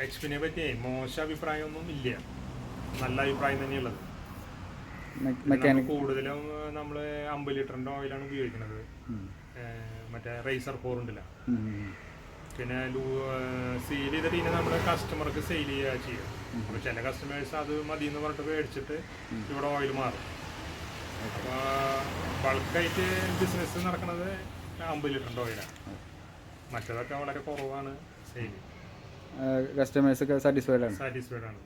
HP-നെ പറ്റി മോശം അഭിപ്രായമൊന്നും ഇല്ല, നല്ല അഭിപ്രായം തന്നെയുള്ളത്. കൂടുതലും നമ്മൾ 50 ലിറ്ററിൻ്റെ ഓയിലാണ് ഉപയോഗിക്കുന്നത്, മറ്റേ റേസർ 4 ഉണ്ടല്ല. പിന്നെ സെയിൽ ചെയ്തിട്ട് ഇനി നമ്മൾ കസ്റ്റമർക്ക് സെയിൽ ചെയ്യുക ചെയ്യുക. അപ്പോൾ ചില കസ്റ്റമേഴ്സ് അത് മതി എന്ന് പറഞ്ഞിട്ട് മേടിച്ചിട്ട് ഇവിടെ ഓയിൽ മാറും. അപ്പോൾ ബൾക്കായിട്ട് ബിസിനസ് നടക്കുന്നത് 50 ലിറ്ററിൻ്റെ ഓയിലാണ്. മറ്റേതൊക്കെ വളരെ കുറവാണ് സെയിൽ. കസ്റ്റമേഴ്സൊക്കെ സാറ്റിസ്ഫൈഡ് ആണ്.